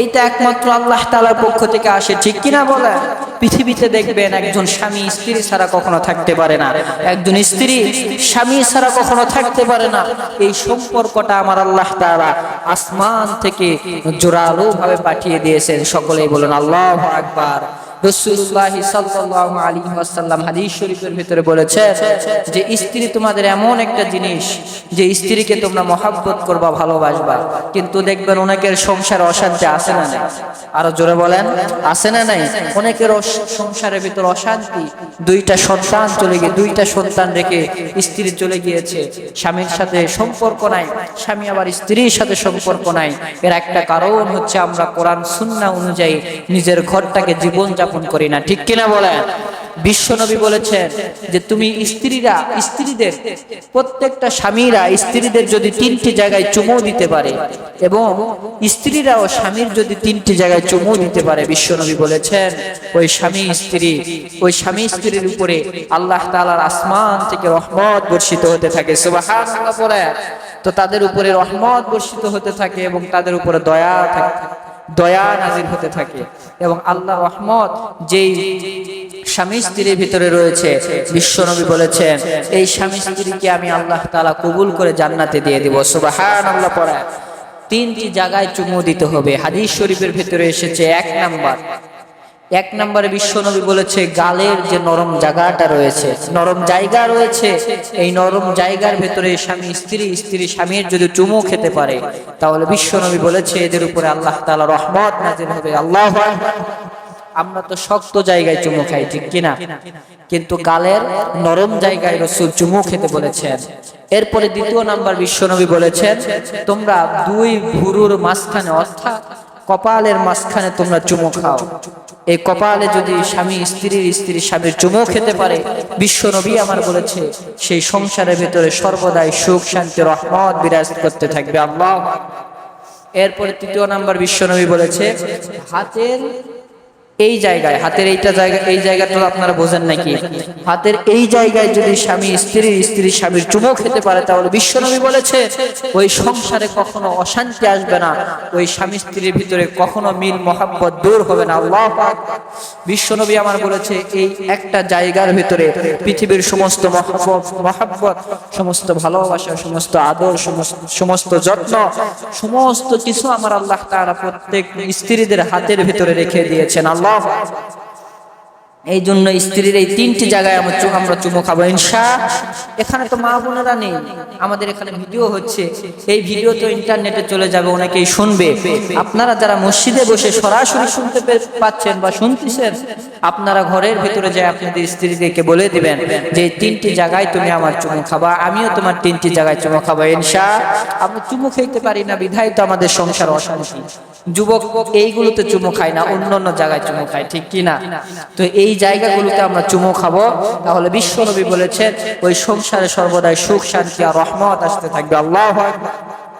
এইটা একমাত্র আল্লাহ তাআলার পক্ষ থেকে আসে, ঠিক কিনা বলেন? পৃথিবীতে দেখবেন একজন স্বামী স্ত্রী ছাড়া কখনো থাকতে পারে না, একজন স্ত্রী স্বামী ছাড়া কখনো থাকতে পারে না। এই সম্পর্কটা আমার আল্লাহ তাআলা আসমান থেকে জোরালো ভাবে পাঠিয়ে দিয়েছেন। সকলেই বলুন আল্লাহু আকবার। রাসূলুল্লাহ সাল্লাল্লাহু আলাইহি ওয়াসাল্লাম হাদিস শরীফের ভিতরে বলেছেন যে স্ত্রী তোমাদের এমন একটা জিনিস যে স্ত্রীকে তোমরা মহব্বত করবা, ভালোবাসবা, কিন্তু দেখবেন অনেকের সংসারে অশান্তি আছে না নাই? আরো জোরে বলেন, আছে না নাই? অনেকের সংসারের ভিতর অশান্তি, দুইটা সন্তান রেখে স্ত্রী চলে গিয়েছে, স্বামীর সাথে সম্পর্ক নাই, স্বামী আবার স্ত্রীর সাথে সম্পর্ক নাই। এর একটা কারণ হচ্ছে আমরা কোরআন সুন্নাহ অনুযায়ী নিজের ঘরটাকে জীবন যাপন করি না, ঠিক কিনা বলেন? বিশ্বনবী বলেছেন যে তুমি স্ত্রীদের প্রত্যেকটা স্বামীরা স্ত্রীদের যদি 3টি জায়গায় চুমু দিতে পারে এবং স্ত্রীরাও স্বামীর যদি 3টি জায়গায় চুমু দিতে পারে, বিশ্বনবী বলেছেন ওই স্বামী স্ত্রীর উপরে আল্লাহ তাআলার আসমান থেকে রহমত বর্ষিত হতে থাকে। সুবহানাল্লাহ বলে, তো তাদের উপরে রহমত বর্ষিত হতে থাকে এবং তাদের উপরে দয়া নাজিল হতে থাকে। এবং আল্লাহ রহমত যেই স্বামী স্ত্রীর ভিতরে রয়েছে, বিশ্বনবী বলেছেন এই স্বামী স্ত্রীকে আমি আল্লাহ তাআলা কবুল করে জান্নাতে দিয়ে দিব। সুবহানাল্লাহ পড়া 3টি জায়গায় চুমু দিতে হবে। হাদিস শরীফের ভিতরে এসেছে এক নম্বরে বিশ্বনবী বলেছে গালের যে নরম জায়গাটা রয়েছে, নরম জায়গা রয়েছে, এই নরম জায়গার ভেতরে স্ত্রী স্বামীর যদি চুমু খেতে পারে তাহলে বিশ্বনবী বলেছে এদের উপরে আল্লাহ তাআলা রহমত নাযিল হবে। আল্লাহু আকবার। আমরা তো শক্ত জায়গায় চুমু খাই, ঠিক কিনা? কিন্তু গালের নরম জায়গায় রাসূল চুমু খেতে বলেছেন। এরপরে 2 নাম্বার বিশ্বনবী বলেছেন তোমরা 2 ভুরুর মাঝখানে অর্থাৎ কপালের মাঝখানে তোমরা চুমু খাও। এই কপালে যদি স্বামী স্ত্রীর চুমু খেতে পারে, বিশ্বনবী আমার বলেছে সেই সংসারের ভিতরে সর্বদাই সুখ শান্তি রহমত বিরাজ করতে থাকবে। আল্লাহ। এরপরে 3 নাম্বার বিশ্বনবী বলেছে হাতের এই জায়গায়, এই জায়গাটা আপনারা বোঝেন নাকি? হাতের এই জায়গায় যদি স্বামী স্ত্রীর চুমু খেতে পারে তাহলে বিশ্বনবী বলেছে ওই সংসারে কখনো অশান্তি আসবে না, ওই স্বামী স্ত্রীর ভিতরে কখনো মিল মহব্বত দূর হবে না। আল্লাহু আকবার। বিশ্বনবী আমার বলেছে এই একটা জায়গার ভিতরে পৃথিবীর সমস্ত মহব্বত, সমস্ত ভালোবাসা, সমস্ত আদর, সমস্ত যত্ন, সমস্ত কিছু আমার আল্লাহ তাআলা প্রত্যেক স্ত্রীদের হাতের ভিতরে রেখে দিয়েছেন। আল্লাহ। এই জন্য স্ত্রীর এই 3টি জায়গায় আমরা চুমু খাবো ইনশাআল্লাহ। এখানে তো মা বোনেরা নেই, আমাদের এখানে ভিডিও হচ্ছে, এই ভিডিও তো ইন্টারনেটে চলে যাবে, অনেকেই শুনবে। আপনারা যারা মসজিদে বসে সরাসরি শুনতে পাচ্ছেন বা শুনতেছেন, আপনারা ঘরের ভিতরে যায় আপনাদের স্ত্রীদেরকে বলে দিবেন যে এই 3টি জায়গায় তুমি আমার চুমু খাবা, আমিও তোমার 3টি জায়গায় চুমু খাবো ইনশাআল্লাহ। আমরা চুমু খেতে পারি না বিধায় তো আমাদের সংসার অশান্তি। যুবক এইগুলোতে চুমু খায় না, অন্য জায়গায় চুমু খায়, ঠিক কিনা? তো এই জায়গাগুলোতে আমরা চুমু খাবো, তাহলে বিশ্বনবী বলেছেন ওই সংসারে সর্বদাই সুখ শান্তি আর রহমত আসতে থাকবে। আল্লাহু আকবার।